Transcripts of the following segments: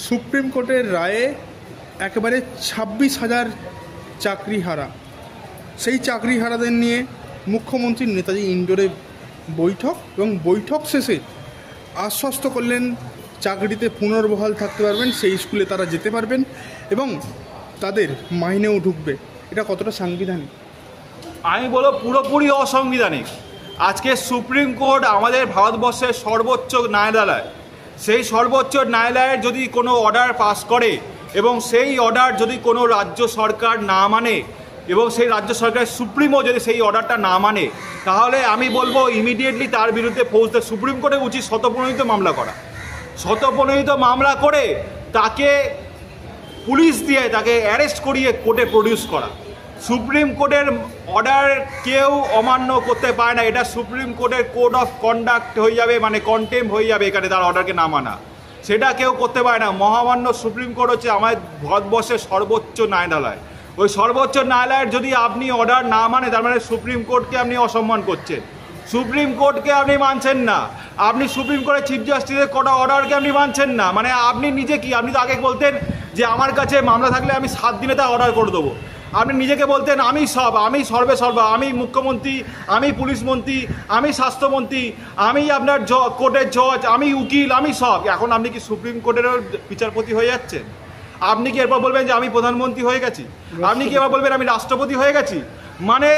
Supreme কোর্টের রায়ে একেবারে 26,000 চাকরিহারা, সেই চাকরিহারাদের নিয়ে মুখ্যমন্ত্রী নেতাজি ইন্ডোরে বৈঠক, এবং বৈঠক শেষে আশ্বস্ত করলেন চাকরিতে পুনর্বহাল থাকতে পারবেন, সেই স্কুলে তারা যেতে পারবেন এবং তাদের মাইনেও ঢুকবে। এটা কতটা সাংবিধানিক? আমি বলবো পুরোপুরি অসাংবিধানিক। আজকে সুপ্রিম কোর্ট আমাদের ভারতবর্ষের সর্বোচ্চ ন্যায়ালয়, সেই সর্বোচ্চ ন্যায়ালয়ের যদি কোনো অর্ডার পাস করে এবং সেই অর্ডার যদি কোনো রাজ্য সরকার না মানে এবং সেই রাজ্য সরকারের সুপ্রিমও যদি সেই অর্ডারটা না মানে, তাহলে আমি বলবো ইমিডিয়েটলি তার বিরুদ্ধে ফৌজদারি, সুপ্রিম কোর্টের উচিত শতপ্রণোদিত মামলা করা, শতপ্রণোদিত মামলা করে তাকে পুলিশ দিয়ে তাকে অ্যারেস্ট করিয়ে কোর্টে প্রডিউস করা। সুপ্রিম কোর্টের অর্ডার কেউ অমান্য করতে পারে না, এটা সুপ্রিম কোর্টের কোড অফ কন্ডাক্ট হয়ে যাবে, মানে কন্টেম্প হয়ে যাবে এখানে তার অর্ডারকে না মানা, সেটা কেউ করতে পারে না। মহামান্য সুপ্রিম কোর্ট হচ্ছে আমাদের ভারতবর্ষের সর্বোচ্চ ন্যায়ালয়। ওই সর্বোচ্চ ন্যায়ালয়ের যদি আপনি অর্ডার না মানে, তার মানে সুপ্রিম কোর্টকে আপনি অসম্মান করছেন, সুপ্রিম কোর্টকে আপনি মানছেন না, আপনি সুপ্রিম কোর্টের চিফ জাস্টিসের কটা অর্ডারকে আপনি মানছেন না। মানে আপনি নিজে কি, আপনি তো আগে বলতেন যে আমার কাছে মামলা থাকলে আমি 7 দিনে তা অর্ডার করে দেবো, আপনি নিজেকে বলতেন আমি সর্বে সর্বা, আমি মুখ্যমন্ত্রী, আমি পুলিশ মন্ত্রী, আমি স্বাস্থ্যমন্ত্রী, আমি আপনার কোর্টের জজ, আমি উকিল, আমি সব। এখন আপনি কি সুপ্রিম কোর্টেরও বিচারপতি হয়ে যাচ্ছেন? আপনি কি এরপর বলবেন যে আমি প্রধানমন্ত্রী হয়ে গেছি? আপনি কি এবার বলবেন আমি রাষ্ট্রপতি হয়ে গেছি? মানে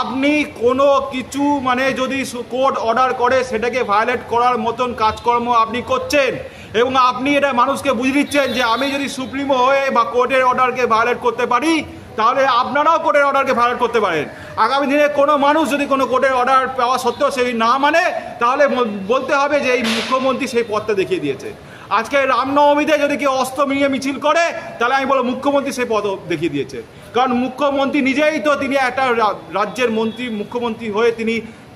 আপনি কোনো কিছু, মানে যদি কোর্ট অর্ডার করে সেটাকে ভায়োলেট করার মতন কাজকর্ম আপনি করছেন, এবং আপনি এটা মানুষকে বুঝিয়ে দিচ্ছেন যে আমি যদি সুপ্রিমো হয়ে বা কোর্টের অর্ডারকে ভায়োলেট করতে পারি, তাহলে আপনারাও কোর্টের অর্ডারকে ভায়োলেট করতে পারেন। আগামী দিনে কোনো মানুষ যদি কোনো কোর্টের অর্ডার পাওয়া সত্ত্বেও সেই না মানে, তাহলে বলতে হবে যে এই মুখ্যমন্ত্রী সেই পথটা দেখিয়ে দিয়েছে। আজকে রামনবমীতে যদি কেউ অস্ত্র নিয়ে মিছিল করে, তাহলে আমি বলবো মুখ্যমন্ত্রী সেই পথ দেখিয়ে দিয়েছে। কারণ মুখ্যমন্ত্রী নিজেই তো, তিনি একটা রাজ্যের মন্ত্রী, মুখ্যমন্ত্রী হয়ে তিনি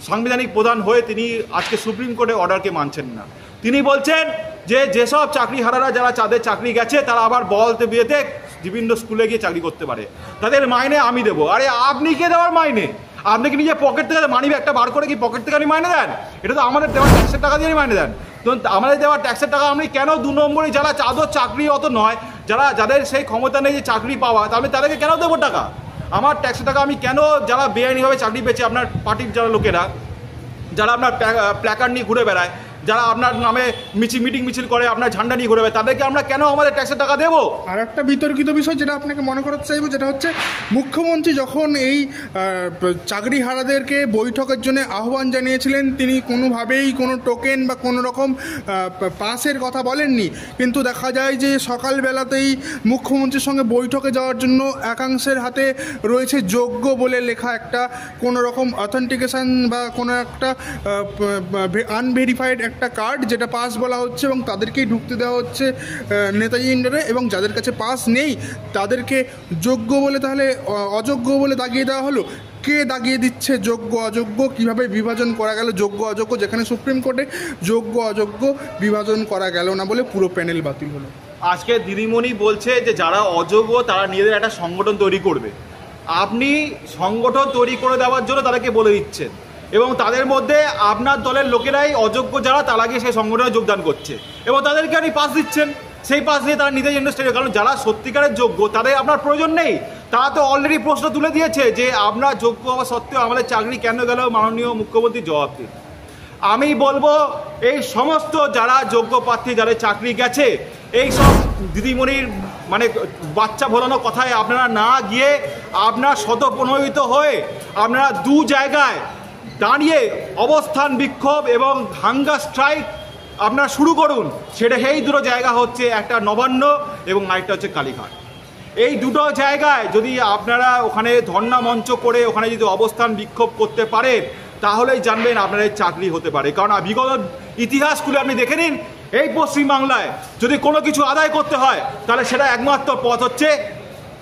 সাংবিধানিক প্রধান হয়ে তিনি আজকে সুপ্রিম কোর্টের অর্ডারকে মানছেন না। তিনি বলছেন যে যেসব চাকরিহারারা যারা যাদের চাকরি গেছে তারা আবার বলতে বিয়েতে বিভিন্ন স্কুলে গিয়ে চাকরি করতে পারে, তাদের মাইনে আমি দেবো। আরে আপনি কে দেওয়ার মাইনে? আপনি কি নিজে পকেট থেকে মানি ব্যাগটা বার করে কি পকেট থেকে আপনি মাইনে দেন? এটা তো আমাদের দেওয়া ট্যাক্সের টাকা দিয়ে মাইনে দেন। তো আমাদের দেওয়া ট্যাক্সের টাকা আপনি কেন 2 নম্বরে, যারা চাদর চাকরি অত নয়, যাদের সেই ক্ষমতা নেই যে চাকরি পাওয়া, তাহলে তাদেরকে কেন দেবো টাকা? আমার ট্যাক্সের টাকা আমি কেন, যারা বেআইনিভাবে চাকরি পেয়েছে, আপনার পার্টির যারা লোকেরা, যারা আপনার প্ল্যাকার্ড নিয়ে ঘুরে বেড়ায়, যারা আপনার নামে মিটিং মিছিল করে, আপনার ঝান্ডা নিয়ে ঘুরে বেড়ায়, তাদেরকে আমরা কেন আমাদের ট্যাক্সের টাকা দেবো? আর একটা বিতর্কিত বিষয় যেটা আপনাকে মনে করাতে চাইবো, যেটা হচ্ছে মুখ্যমন্ত্রী যখন এই চাকরিহারাদেরকে বৈঠকের জন্য আহ্বান জানিয়েছিলেন, তিনি কোনোভাবেই কোনো টোকেন বা কোনো রকম পাসের কথা বলেননি। কিন্তু দেখা যায় যে সকালবেলাতেই মুখ্যমন্ত্রীর সঙ্গে বৈঠকে যাওয়ার জন্য একাংশের হাতে রয়েছে যোগ্য বলে লেখা একটা কোনো রকম অথেন্টিকেশন বা কোনো একটা আনভেরিফাইড একটা কার্ড, যেটা পাস বলা হচ্ছে, এবং তাদেরকেই ঢুকতে দেওয়া হচ্ছে নেতাজি ইন্ডোরে। এবং যাদের কাছে পাস নেই তাদেরকে যোগ্য বলে, তাহলে অযোগ্য বলে দাগিয়ে দেওয়া হলো। কে দাগিয়ে দিচ্ছে যোগ্য অযোগ্য? কিভাবে বিভাজন করা গেল যোগ্য অযোগ্য, যেখানে সুপ্রিম কোর্টে যোগ্য অযোগ্য বিভাজন করা গেল না বলে পুরো প্যানেল বাতিল হলো? আজকে দিদিমণি বলছে যে যারা অযোগ্য তারা নিজেদের একটা সংগঠন তৈরি করবে। আপনি সংগঠন তৈরি করে দেওয়ার জন্য তাদেরকে বলে দিচ্ছেন, এবং তাদের মধ্যে আপনার দলের লোকেরাই অযোগ্য যারা, তারা গিয়ে সেই সংগঠনে যোগদান করছে এবং তাদেরকে আপনি পাস দিচ্ছেন। সেই পাস দিয়ে তারা নিজের ইন্ডাস্ট্রি, কারণ যারা সত্যিকারের যোগ্য তাদের আপনার প্রয়োজন নেই। তারা তো অলরেডি প্রশ্ন তুলে দিয়েছে যে আপনার যোগ্য হওয়া সত্ত্বেও আমাদের চাকরি কেন গেল, মাননীয় মুখ্যমন্ত্রী জবাব দিন। আমি বলবো এই সমস্ত যারা যোগ্য প্রার্থী, যাদের চাকরি গেছে, এই সব দিদিমণির মানে বাচ্চা ভোলানো কথায় আপনারা না গিয়ে আপনার শতপ্রণোদিত হয়ে আপনারা 2 জায়গায় দাঁড়িয়ে অবস্থান বিক্ষোভ এবং হাঙ্গার স্ট্রাইক আপনারা শুরু করুন। সেটা এই 2 জায়গা হচ্ছে, একটা নবান্ন এবং আরেকটা হচ্ছে কালীঘাট। এই 2 জায়গায় যদি আপনারা ওখানে ধর্ণা মঞ্চ করে ওখানে যদি অবস্থান বিক্ষোভ করতে পারেন, তাহলেই জানবেন আপনাদের চাকরি হতে পারে। কারণ বিগত ইতিহাস খুলে আপনি দেখে নিন, এই পশ্চিমবাংলায় যদি কোনো কিছু আদায় করতে হয়, তাহলে সেটা একমাত্র পথ হচ্ছে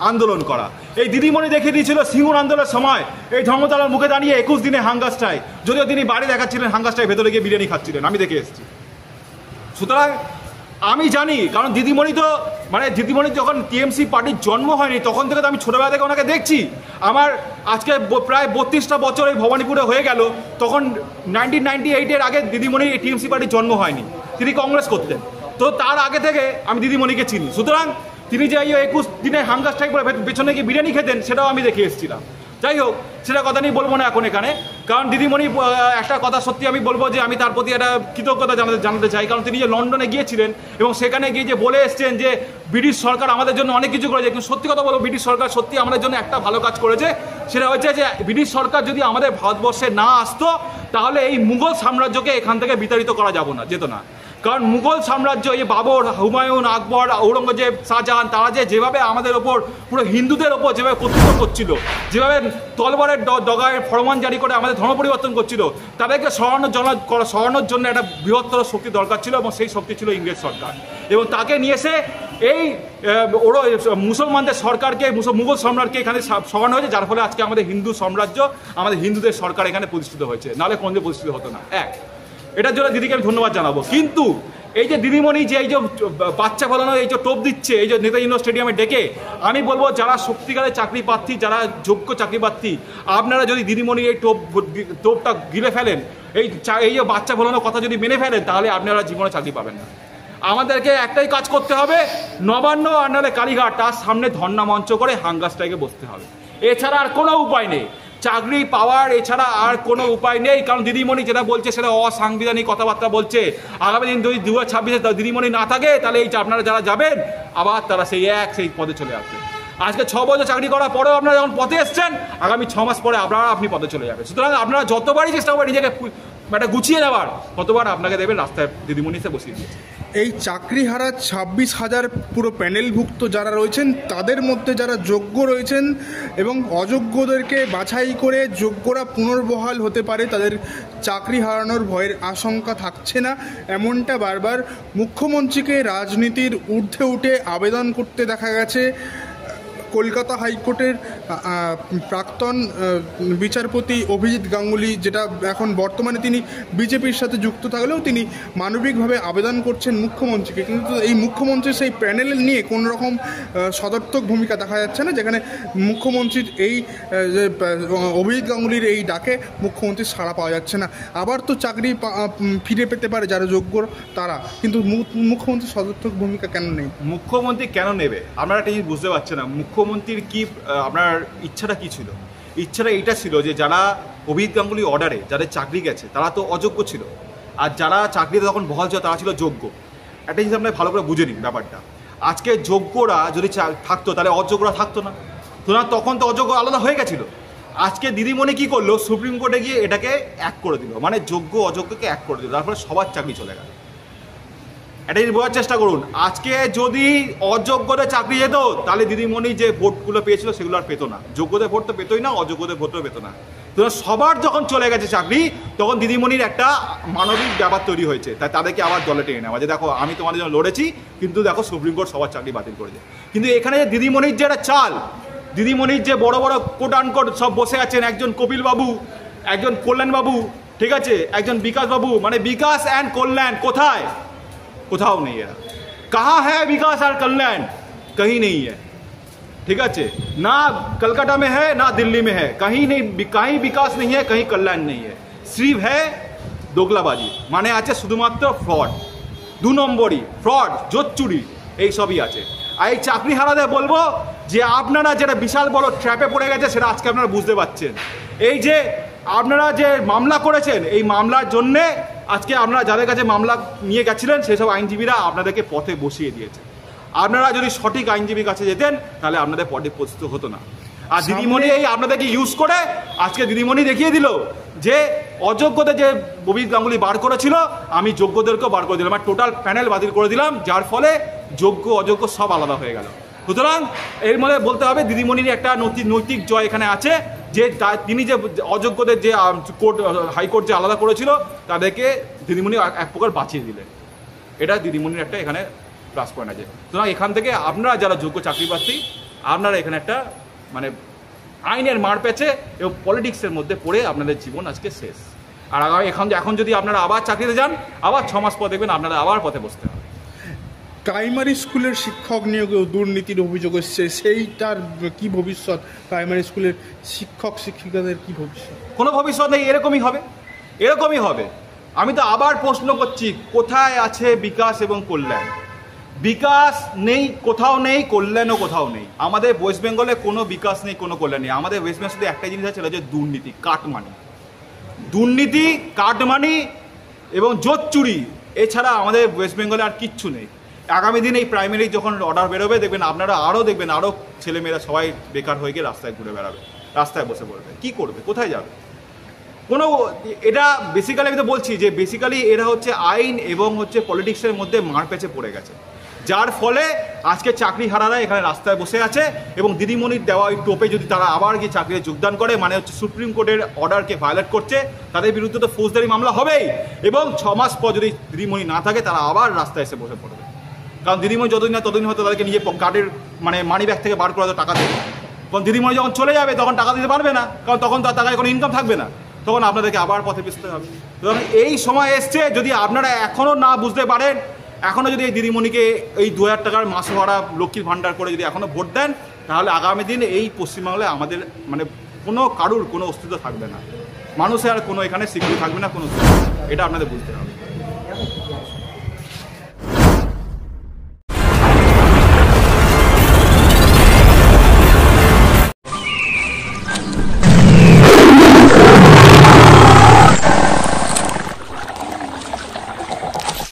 আন্দোলন করা। এই দিদিমণি দেখিয়ে দিয়েছিল সিঙ্গুর আন্দোলনের সময়, এই ধর্মতলার মুখে দাঁড়িয়ে 21 দিনে হাঙ্গার স্ট্রাইক, যদিও তিনি বাড়ি দেখাচ্ছিলেন, হাঙ্গার স্ট্রাইক ভেতরে গিয়ে বিরিয়ানি খাচ্ছিলেন, আমি দেখে এসেছি। সুতরাং আমি জানি, কারণ দিদিমণি তো, মানে দিদিমণি যখন টিএমসি পার্টির জন্ম হয়নি তখন থেকে তো আমি ছোটোবেলা থেকে ওনাকে দেখছি। আমার আজকে প্রায় 32টা বছর এই ভবানীপুরে হয়ে গেল, তখন 1998-এর আগে দিদিমণির টিএমসি পার্টির জন্ম হয়নি, তিনি কংগ্রেস করতেন। তো তার আগে থেকে আমি দিদিমণিকে চিনি, সুতরাং তিনি যে এই 21 দিনে হাঙ্গার স্ট্রাইক করে পেছনে গিয়ে বিরিয়ানি খেতেন সেটাও আমি দেখে এসেছিলাম। যাই হোক, সেটা কথা নিয়ে বলবো না এখন এখানে, কারণ দিদিমণি একটা কথা সত্যি আমি বলবো যে আমি তার প্রতি একটা কৃতজ্ঞতা জানাতে চাই, কারণ তিনি যে লন্ডনে গিয়েছিলেন এবং সেখানে গিয়ে যে বলে এসছেন যে ব্রিটিশ সরকার আমাদের জন্য অনেক কিছু করেছে, কিন্তু সত্যি কথা বলবো ব্রিটিশ সরকার সত্যি আমাদের জন্য একটা ভালো কাজ করেছে, সেটা হচ্ছে যে ব্রিটিশ সরকার যদি আমাদের ভারতবর্ষে না আসতো তাহলে এই মুঘল সাম্রাজ্যকে এখান থেকে বিতাড়িত করা যেত না। কারণ মুঘল সাম্রাজ্য, এই বাবর, হুমায়ুন, আকবর, ঔরঙ্গজেব, শাহজাহান, তারা যেভাবে আমাদের ওপর পুরো হিন্দুদের ওপর যেভাবে কর্তৃত্ব করছিল, যেভাবে তলবারের ডগায় ফরমান জারি করে আমাদের ধর্ম পরিবর্তন করছিল, তাদেরকে সরানোর জন্য একটা বৃহত্তর শক্তি দরকার ছিল, এবং সেই শক্তি ছিল ইংরেজ সরকার। এবং তাকে নিয়ে এসে এই মুসলমানদের সরকারকে, মুঘল সম্রাটকে এখানে সরানো হয়েছে, যার ফলে আজকে আমাদের হিন্দু সাম্রাজ্য, আমাদের হিন্দুদের সরকার এখানে প্রতিষ্ঠিত হয়েছে, নাহলে কোনদিন প্রতিষ্ঠিত হতো না। এটার জন্য দিদিকে আমি ধন্যবাদ জানাবো। কিন্তু এই যে দিদিমণি যে এই যে বাচ্চা ফলানো এই যে টোপ দিচ্ছে এই যে নেতাজি স্টেডিয়ামে ডেকে, আমি বলবো যারা সত্যিকারের চাকরি প্রার্থী, যারা যোগ্য চাকরি প্রার্থী, আপনারা যদি দিদিমণির এই টোপটা গিলে ফেলেন, এই যে বাচ্চা ফলানোর কথা যদি মেনে ফেলেন, তাহলে আপনারা জীবনে চাকরি পাবেন না। আমাদেরকে একটাই কাজ করতে হবে, নবান্ন আর নাহলে কালীঘাট তার সামনে ধর্ণা মঞ্চ করে হাঙ্গার স্ট্রাইকে বসতে হবে, এছাড়া আর কোনো উপায় নেই। চাকরি পাওয়ার এছাড়া আর কোনো উপায় নেই, কারণ দিদিমণি যেটা বলছে সেটা অসাংবিধানিক কথাবার্তা বলছে। আগামী দিন যদি 2026-এ দিদিমণি না থাকে, তাহলে এই আপনারা যারা যাবেন আবার তারা সেই পদে চলে আসবে। আজকে 6 বছর চাকরি করার পরেও আপনারা যখন পদে এসছেন, আগামী 6 মাস পরে আপনি পদে চলে যাবেন। সুতরাং আপনারা যতবারই চেষ্টা করবেন নিজেকে একটা গুছিয়ে নেওয়ার, ততবার আপনাকে দেবেন রাস্তায় দিদিমণি এসে বসিয়ে দিয়েছে। এই চাকরি হারা 26,000 পুরো প্যানেলভুক্ত যারা রয়েছেন, তাদের মধ্যে যারা যোগ্য রয়েছেন এবং অযোগ্যদেরকে বাছাই করে যোগ্যরা পুনর্বহাল হতে পারে, তাদের চাকরি হারানোর ভয়ের আশঙ্কা থাকছে না, এমনটা বারবার মুখ্যমন্ত্রীকে রাজনীতির ঊর্ধ্বে উঠে আবেদন করতে দেখা গেছে কলকাতা হাইকোর্টের প্রাক্তন বিচারপতি অভিজিৎ গাঙ্গুলি, যেটা এখন বর্তমানে তিনি বিজেপির সাথে যুক্ত থাকলেও তিনি মানবিকভাবে আবেদন করছেন মুখ্যমন্ত্রীকে। কিন্তু এই মুখ্যমন্ত্রীর সেই প্যানেল নিয়ে কোনো রকম সদর্থক ভূমিকা দেখা যাচ্ছে না, যেখানে মুখ্যমন্ত্রীর এই যে অভিজিৎ গাঙ্গুলির এই ডাকে মুখ্যমন্ত্রীর সাড়া পাওয়া যাচ্ছে না। আবার তো চাকরি ফিরে পেতে পারে যারা যোগ্য তারা, কিন্তু মুখ্যমন্ত্রীর সদর্থক ভূমিকা কেন নেই? মুখ্যমন্ত্রী কেন নেবে আমরা একটা জিনিস বুঝতে পারছি না। মুখ্যমন্ত্রীর কি আপনার ইচ্ছাটা কি ছিল? ইচ্ছাটা এইটা ছিল যে যারা অভিজিৎ গাঙ্গুলি অর্ডারে যাদের চাকরি গেছে তারা তো অযোগ্য ছিল, আর যারা চাকরিতে তখন বহাল ছিল তারা ছিল যোগ্য। একটা জিনিস আপনার ভালো করে বুঝে নিন ব্যাপারটা। আজকে যোগ্যরা যদি থাকতো তাহলে অযোগ্যরা থাকতো না, তখন তো অযোগ্য আলাদা হয়ে গেছিলো। আজকে দিদিমণি কি করলো, সুপ্রিম কোর্টে গিয়ে এটাকে এক করে দিল, মানে যোগ্য অযোগ্যকে এক করে দিল, তারপরে সবার চাকরি চলে গেল। এটা বোঝার চেষ্টা করুন, আজকে যদি অযোগ্যদের চাকরি যেত তাহলে দিদিমণি যে ভোটগুলো পেয়েছিল সেগুলো আর পেতো না, যোগ্যদের ভোট তো পেতোই না, অযোগ্যদের ভোটও পেতো না। তো সবার যখন চলে গেছে চাকরি, তখন দিদিমণির একটা মানবিক ব্যাপার তৈরি হয়েছে, তাই তাদেরকে আবার দলে টেনে নেওয়া যে দেখো আমি তোমাদের জন্য লড়েছি, কিন্তু দেখো সুপ্রিম কোর্ট সবার চাকরি বাতিল করেছে। কিন্তু এখানে যে দিদিমণির যে একটা চাল, দিদিমণির যে বড় বড় কোট আনকোট সব বসে আছেন, একজন কপিল বাবু, একজন কল্যাণ বাবু, ঠিক আছে, একজন বিকাশ বাবু, মানে বিকাশ অ্যান্ড কল্যাণ কোথায়? কোথাও নেই। এরা কাহা হ্যাঁ বিকাশ আর কল্যাণ? कहीं नहीं है, ठीक है ना कलकत्ता में है ना दिल्ली में है, कहीं नहीं, कहीं विकास नहीं है, कहीं कल्याण नहीं है, सिर्फ है दोगलाबाजी, মানে আছে শুধুমাত্র ফ্রড, 2 নম্বরই ফ্রড, জোচ্চুরি, এই সবই আছে। আর এই চাকরি হারাদের বলবো যে আপনারা যেটা বিশাল বড় ট্র্যাপে পড়ে গেছে সেটা আজকে আপনারা বুঝতে পারছেন। এই যে আপনারা যে মামলা করেছেন, এই মামলার জন্যে আজকে আপনারা যাদের কাছে মামলা নিয়ে গেছিলেন সেই সব আইনজীবীরা আপনাদেরকে পথে বসিয়ে দিয়েছে। আপনারা যদি সঠিক আইনজীবীর কাছে যেতেন তাহলে আপনাদের পথে পতিত হতো না। আর দিদিমণি এই আপনাদেরকে ইউজ করে আজকে দিদিমণি দেখিয়ে দিল যে অযোগ্যদের যে অভিজিৎ গাঙ্গুলি বার করেছিল আমি যোগ্যদেরকেও বার করে দিলাম, আর টোটাল প্যানেল বাতিল করে দিলাম, যার ফলে যোগ্য অযোগ্য সব আলাদা হয়ে গেল। সুতরাং এর মধ্যে বলতে হবে দিদিমণির একটা নৈতিক জয় এখানে আছে, যে তিনি যে অযোগ্যদের যে কোর্ট হাইকোর্ট যে আলাদা করেছিল তাদেরকে দিদিমণি এক প্রকার বাঁচিয়ে দিলেন। এটা দিদিমণির একটা এখানে প্লাস পয়েন্ট আছে। সুতরাং এখান থেকে আপনারা যারা যোগ্য চাকরি প্রার্থী, আপনারা এখানে একটা মানে আইনের মার পেছে এবং পলিটিক্সের মধ্যে পড়ে আপনাদের জীবন আজকে শেষ। আর এখন যদি আপনারা আবার চাকরিতে যান, আবার 6 মাস পর দেখবেন আপনারা আবার পথে বসতে হবে। প্রাইমারি স্কুলের শিক্ষক নিয়োগেও দুর্নীতির অভিযোগ এসছে, সেইটার কি ভবিষ্যৎ? প্রাইমারি স্কুলের শিক্ষক শিক্ষিকাদের কি ভবিষ্যৎ? কোনো ভবিষ্যৎ নেই, এরকমই হবে, এরকমই হবে। আমি তো আবার প্রশ্ন করছি, কোথায় আছে বিকাশ এবং কল্যাণ? বিকাশ নেই, কোথাও নেই, কল্যাণও কোথাও নেই। আমাদের ওয়েস্ট বেঙ্গলে কোনো বিকাশ নেই, কোনো কল্যাণ নেই। আমাদের ওয়েস্ট বেঙ্গল শুধু একটাই জিনিস আছে, সেটা হচ্ছে দুর্নীতি, কাটমানি। দুর্নীতি, কাটমানি এবং জোট চুরি, এছাড়া আমাদের ওয়েস্ট বেঙ্গলে আর কিচ্ছু নেই। আগামী দিন এই প্রাইমারি যখন অর্ডার বেরোবে, দেখবেন আপনারা দেখবেন আরও ছেলেমেয়েরা সবাই বেকার হয়ে গিয়ে রাস্তায় ঘুরে বেড়াবে, রাস্তায় বসে পড়বে। কী করবে, কোথায় যাবে? কোনো, এটা বেসিক্যালি আমি তো বলছি যে বেসিক্যালি এরা হচ্ছে আইন এবং হচ্ছে পলিটিক্সের মধ্যে মারপ্যাচে পড়ে গেছে, যার ফলে আজকে চাকরি হারারা এখানে রাস্তায় বসে আছে। এবং দিদিমণির দেওয়া ওই টোপে যদি তারা আবার গিয়ে চাকরিতে যোগদান করে, মানে হচ্ছে সুপ্রিম কোর্টের অর্ডারকে ভায়োলেট করছে, তাদের বিরুদ্ধে তো ফৌজদারি মামলা হবেই। এবং 6 মাস পর যদি দিদিমণি না থাকে, তারা আবার রাস্তায় এসে বসে পড়বে। কারণ দিদিমণি যতদিন না ততদিন হয়তো তাদেরকে নিজে কার্ডের মানে মানি ব্যাগ থেকে বার করে টাকা দেবে। কারণ দিদিমণি যখন চলে যাবে তখন টাকা দিতে পারবে না, কারণ তখন তার টাকায় কোনো ইনকাম থাকবে না, তখন আপনাদেরকে আবার পথে পিছতে হবে। এবং এই সময় এসছে, যদি আপনারা এখনও না বুঝতে পারেন, এখনও যদি এই দিদিমণিকে এই 2000 টাকার মাসে ভাড়া লক্ষ্মীর ভাণ্ডার করে যদি এখনও ভোট দেন, তাহলে আগামী দিন এই পশ্চিমবাংলায় আমাদের মানে কোনো কারুর কোনো অস্তিত্ব থাকবে না, মানুষের আর কোনো এখানে সিকিউরিটি থাকবে না, কোনো, এটা আপনাদের বুঝতে হবে।